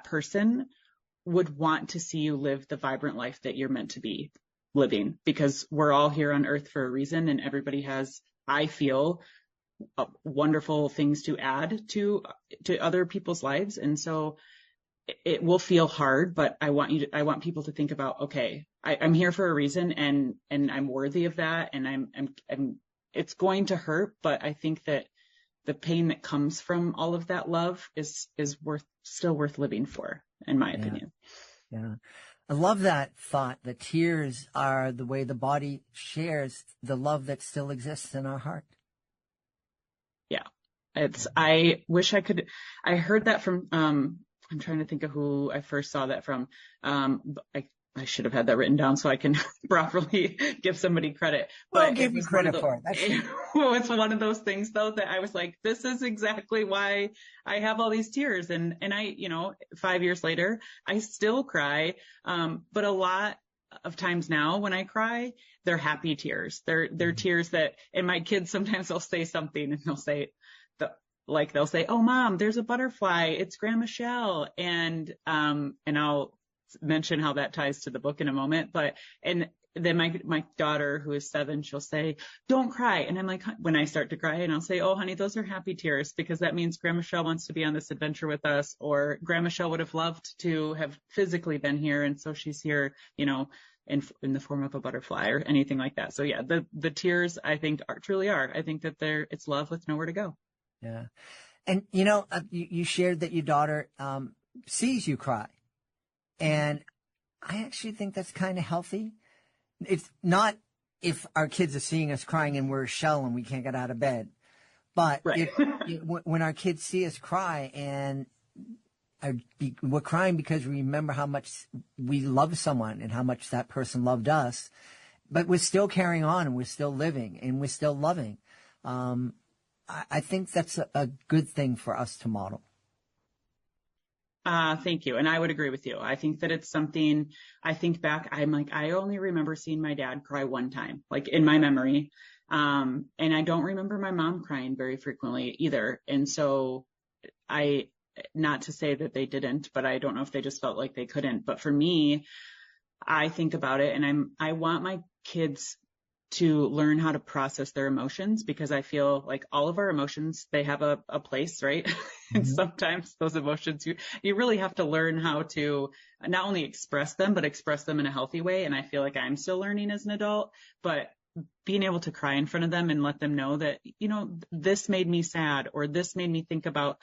person would want to see you live the vibrant life that you're meant to be living, because we're all here on earth for a reason, and everybody has, I feel, wonderful things to add to other people's lives. And so it will feel hard, but I want people to think about, okay, I'm here for a reason, and I'm worthy of that. And I'm it's going to hurt, but I think that the pain that comes from all of that love is still worth living for, in my opinion. Yeah. I love that thought. The tears are the way the body shares the love that still exists in our heart. Yeah. I wish I could, I heard that from, I'm trying to think of who I first saw that from. I should have had that written down so I can properly give somebody credit. But I'll give you credit for it. It's one of those things, though, that I was like, this is exactly why I have all these tears. And I, 5 years later, I still cry. But a lot of times now when I cry, they're happy tears. They're tears that, and my kids, sometimes they'll say something and they'll say, oh, Mom, there's a butterfly. It's Grandma Shell. And I'll mention how that ties to the book in a moment. And then my daughter, who is 7, she'll say, don't cry. And I'm like, when I start to cry, and I'll say, oh, honey, those are happy tears, because that means Grandma Shell wants to be on this adventure with us, or Grandma Shell would have loved to have physically been here. And so she's here, in the form of a butterfly or anything like that. So yeah, the tears, I think, truly are. I think that it's love with nowhere to go. Yeah. And, you shared that your daughter sees you cry. And I actually think that's kind of healthy. It's not if our kids are seeing us crying and we're a shell and we can't get out of bed. But Right. when our kids see us cry and we're crying because we remember how much we love someone and how much that person loved us, but we're still carrying on and we're still living and we're still loving. I think that's a good thing for us to model. Thank you. And I would agree with you. I think that it's something I think back. I'm like, I only remember seeing my dad cry one time, like in my memory. And I don't remember my mom crying very frequently either. And so not to say that they didn't, but I don't know if they just felt like they couldn't. But for me, I think about it and I want my kids to learn how to process their emotions, because I feel like all of our emotions, they have a place, right? Mm-hmm. And sometimes those emotions, you really have to learn how to not only express them, but express them in a healthy way. And I feel like I'm still learning as an adult, but being able to cry in front of them and let them know that, this made me sad, or this made me think about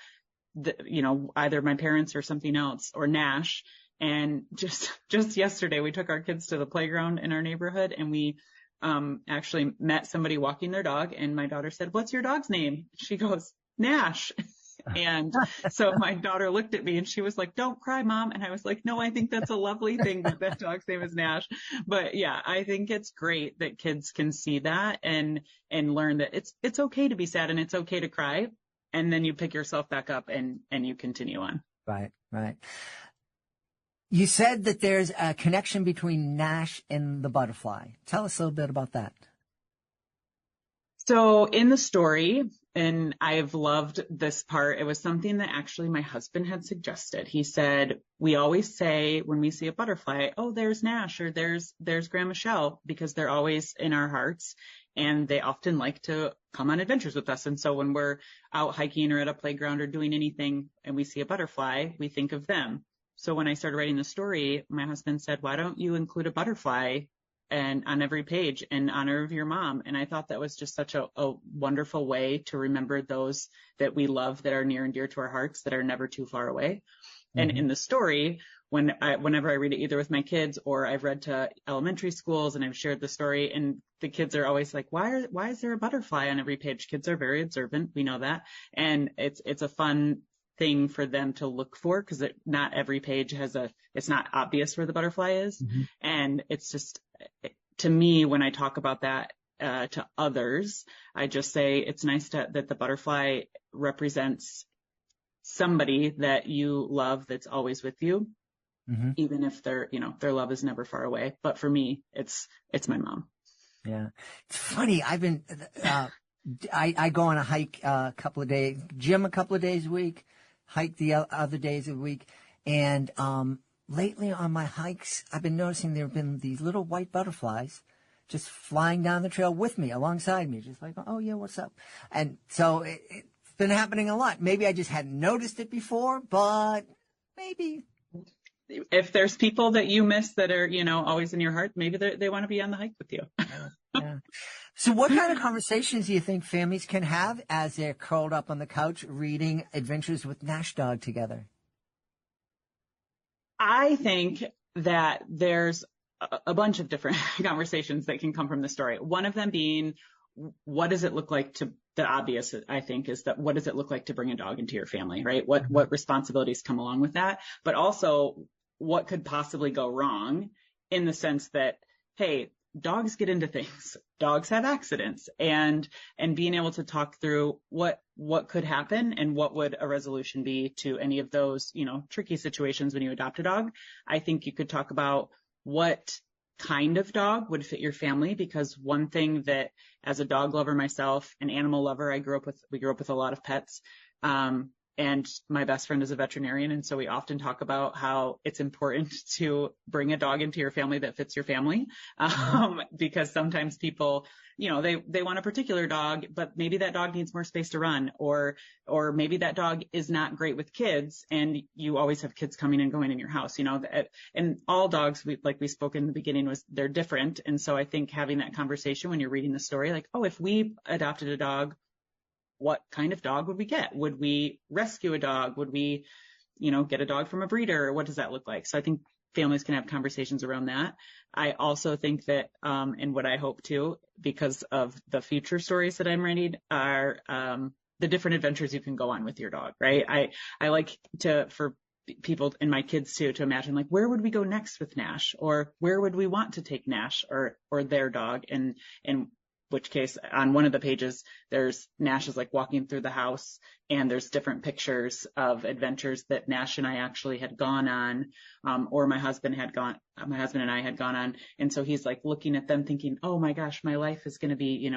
either my parents or something else, or Nash. And just yesterday, we took our kids to the playground in our neighborhood, and we actually met somebody walking their dog, and my daughter said, "What's your dog's name?" She goes, "Nash." And so my daughter looked at me and she was like, "Don't cry, Mom." And I was like, "No, I think that's a lovely thing that dog's name is Nash." But yeah, I think it's great that kids can see that and learn that it's okay to be sad and it's okay to cry. And then you pick yourself back up and you continue on. Right. You said that there's a connection between Nash and the butterfly. Tell us a little bit about that. So in the story, and I've loved this part, it was something that actually my husband had suggested. He said, we always say when we see a butterfly, "Oh, there's Nash," or there's Grandma Michelle, because they're always in our hearts and they often like to come on adventures with us. And so when we're out hiking or at a playground or doing anything and we see a butterfly, we think of them. So when I started writing the story, my husband said, "Why don't you include a butterfly and on every page in honor of your mom?" And I thought that was just such a wonderful way to remember those that we love, that are near and dear to our hearts, that are never too far away. Mm-hmm. And in the story, whenever I read it, either with my kids or I've read to elementary schools and I've shared the story, and the kids are always like, why is there a butterfly on every page? Kids are very observant. We know that. And it's a fun thing for them to look for, because not every page it's not obvious where the butterfly is. Mm-hmm. And it's just, to me, when I talk about that to others, I just say it's nice that the butterfly represents somebody that you love that's always with you, mm-hmm. even if their love is never far away. But for me, it's my mom. Yeah. It's funny. I've been, I go on a hike a couple of days, gym a couple of days a week, hike the other days of the week. And lately on my hikes, I've been noticing there have been these little white butterflies just flying down the trail with me, alongside me, just like, "Oh, yeah, what's up?" And so it's been happening a lot. Maybe I just hadn't noticed it before, but maybe. If there's people that you miss that are, always in your heart, maybe they want to be on the hike with you. Yeah. So what kind of conversations do you think families can have as they're curled up on the couch reading Adventures with Nash Dog together? I think that there's a bunch of different conversations that can come from the story. One of them being, what does it look like the obvious, I think, is that what does it look like to bring a dog into your family, right? What responsibilities come along with that? But also, what could possibly go wrong, in the sense that, hey, dogs get into things, dogs have accidents, and being able to talk through what could happen and what would a resolution be to any of those, tricky situations when you adopt a dog. I think you could talk about what kind of dog would fit your family, because one thing that, as a dog lover myself, an animal lover, we grew up with a lot of pets. And my best friend is a veterinarian. And so we often talk about how it's important to bring a dog into your family that fits your family. Because sometimes people, they want a particular dog, but maybe that dog needs more space to run, or maybe that dog is not great with kids, and you always have kids coming and going in your house, and all dogs, like we spoke in the beginning, they're different. And so I think having that conversation when you're reading the story, like, oh, if we adopted a dog, what kind of dog would we get? Would we rescue a dog? Would we, get a dog from a breeder? What does that look like? So I think families can have conversations around that. I also think that, and what I hope to, because of the future stories that I'm writing, are the different adventures you can go on with your dog, right? I like for people and my kids to imagine, like, where would we go next with Nash, or where would we want to take Nash or their dog? And in which case, on one of the pages, there's Nash is like walking through the house, and there's different pictures of adventures that Nash and I actually had gone on, or my husband and I had gone on. And so he's like looking at them thinking, oh my gosh, my life is going to be,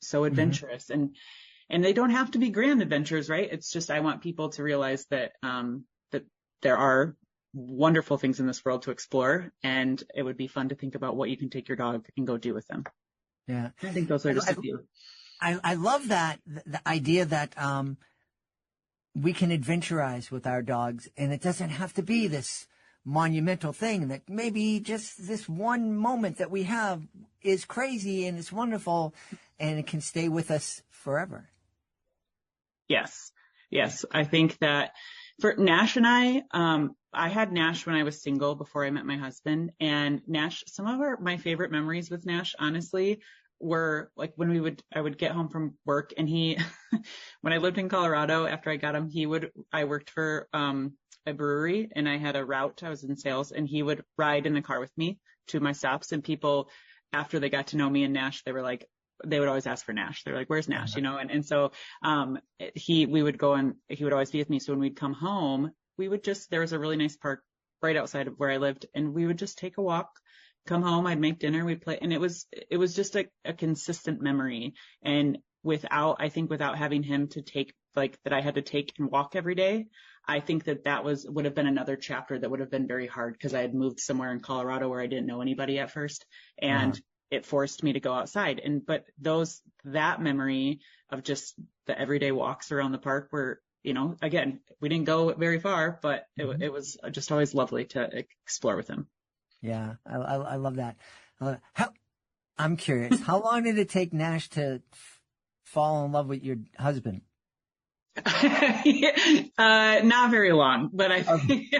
so adventurous. And they don't have to be grand adventures, right? It's just, I want people to realize that, that there are wonderful things in this world to explore, and it would be fun to think about what you can take your dog and go do with them. Yeah. I think those are just a few. I love that, the idea that we can adventurize with our dogs, and it doesn't have to be this monumental thing, that maybe just this one moment that we have is crazy and it's wonderful, and it can stay with us forever. Yes. I think that for Nash and I had Nash when I was single before I met my husband, and Nash, some of my favorite memories with Nash, honestly, were like when I would get home from work, and when I lived in Colorado, after I got him, I worked for, a brewery, and I had a route, I was in sales, and he would ride in the car with me to my stops, and people, after they got to know me and Nash, they would always ask for Nash. They're like, where's Nash? And so, we would go, and he would always be with me. So when we'd come home, there was a really nice park right outside of where I lived, and we would just take a walk, come home, I'd make dinner, we'd play. And it was just a consistent memory. And without having him to take, like, that I had to take and walk every day, I think that would have been another chapter that would have been very hard, because I had moved somewhere in Colorado where I didn't know anybody at first. And it forced me to go outside. But that memory of just the everyday walks around the park were, again, we didn't go very far, but it was just always lovely to explore with him. Yeah, I love that. I'm curious, how long did it take Nash to fall in love with your husband? Not very long, but I think,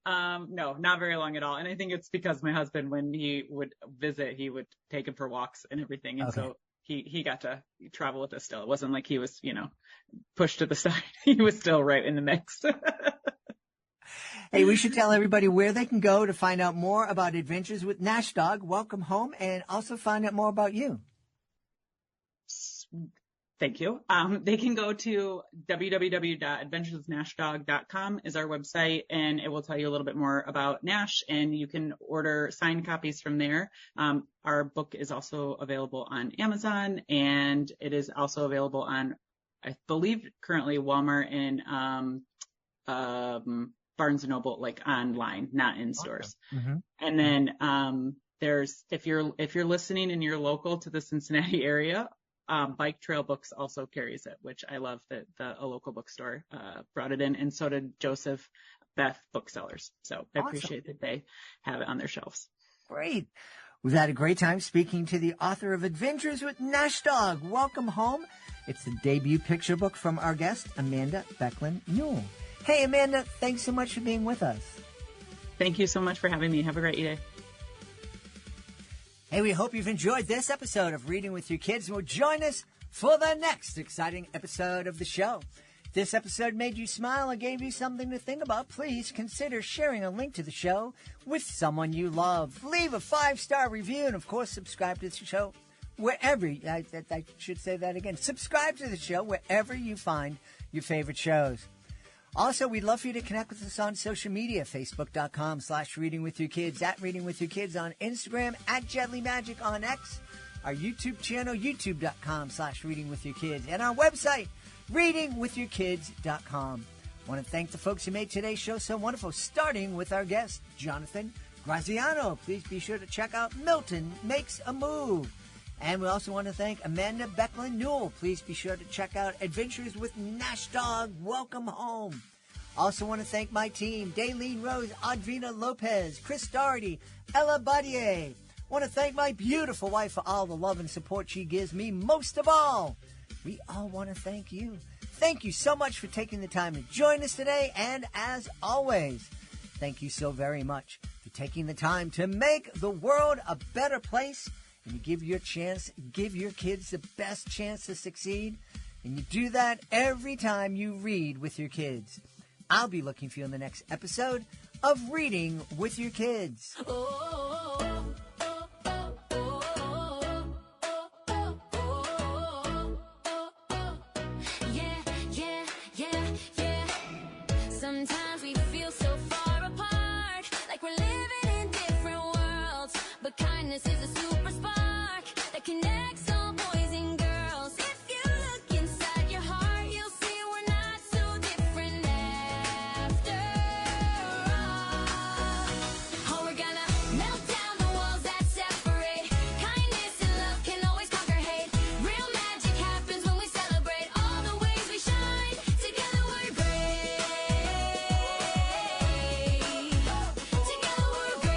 no, not very long at all. And I think it's because my husband, when he would visit, he would take him for walks and everything. And so he got to travel with us still. It wasn't like he was, pushed to the side. He was still right in the mix. Hey, we should tell everybody where they can go to find out more about Adventures with Nash Dog. Welcome home, and also find out more about you. Thank you. They can go to www.adventureswithnashdog.com is our website, and it will tell you a little bit more about Nash, and you can order signed copies from there. Our book is also available on Amazon, and it is also available on, I believe, currently Walmart and Barnes & Noble, like online, not in stores. Mm-hmm. And then if you're listening and you're local to the Cincinnati area, Bike Trail Books also carries it, which I love that a local bookstore brought it in, and so did Joseph Beth Booksellers. So I appreciate that they have it on their shelves. Great. We've had a great time speaking to the author of Adventures with Nash Dog. Welcome home. It's the debut picture book from our guest, Amanda Becklin Newell. Hey, Amanda, thanks so much for being with us. Thank you so much for having me. Have a great day. Hey, we hope you've enjoyed this episode of Reading with Your Kids, and will join us for the next exciting episode of the show. If this episode made you smile or gave you something to think about, please consider sharing a link to the show with someone you love. Leave a 5-star review, and of course, subscribe to the show wherever, I should say that again, subscribe to the show wherever you find your favorite shows. Also, we'd love for you to connect with us on social media, facebook.com/readingwithyourkids, at Reading With Your Kids on Instagram, at Jedley Magic on X, our YouTube channel, youtube.com/readingwithyourkids, and our website, readingwithyourkids.com. I want to thank the folks who made today's show so wonderful, starting with our guest, Jonathan Graziano. Please be sure to check out Milton Makes a Move. And we also want to thank Amanda Becklin Newell. Please be sure to check out Adventures with Nash Dog. Welcome home. Also want to thank my team, Daylene Rose, Advina Lopez, Chris Doherty, Ella Badier. Want to thank my beautiful wife for all the love and support she gives me. Most of all, we all want to thank you. Thank you so much for taking the time to join us today. And as always, thank you so very much for taking the time to make the world a better place, and you give your kids the best chance to succeed, and you do that every time you read with your kids. I'll be looking for you in the next episode of Reading with Your Kids. Sometimes we feel so far apart, like we're living in different worlds. But kindness is a super spark that connects all boys and girls. If you look inside your heart, you'll see we're not so different after all. Oh, we're gonna melt down the walls that separate. Kindness and love can always conquer hate. Real magic happens when we celebrate all the ways we shine. Together we're great. Together we're great.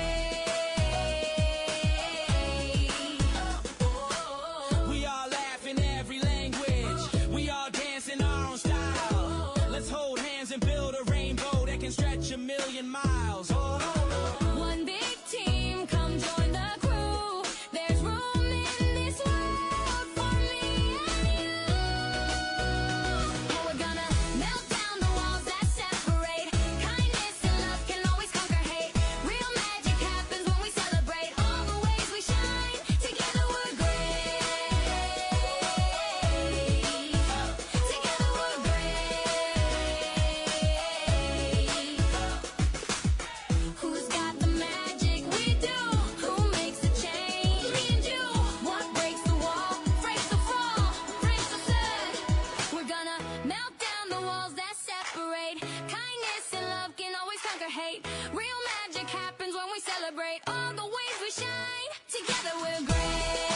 We all laugh in every language. We all dance in our own style. Let's hold hands and build a rainbow that can stretch 1,000,000 miles. One big team, come join the crew. There's room in this world for me and you. Oh, we're gonna melt down the walls that separate. Kindness and love can always conquer hate. Real magic happens when we celebrate all the ways we shine. Together we're great. Together we're great. Who's got the magic? We do. Who makes the change? Me and you. What breaks the wall? Breaks the fall. Breaks the third. We're gonna melt down the walls that separate. Kindness and love can always conquer hate. Real magic happens when we celebrate all the ways we shine. Together we're great.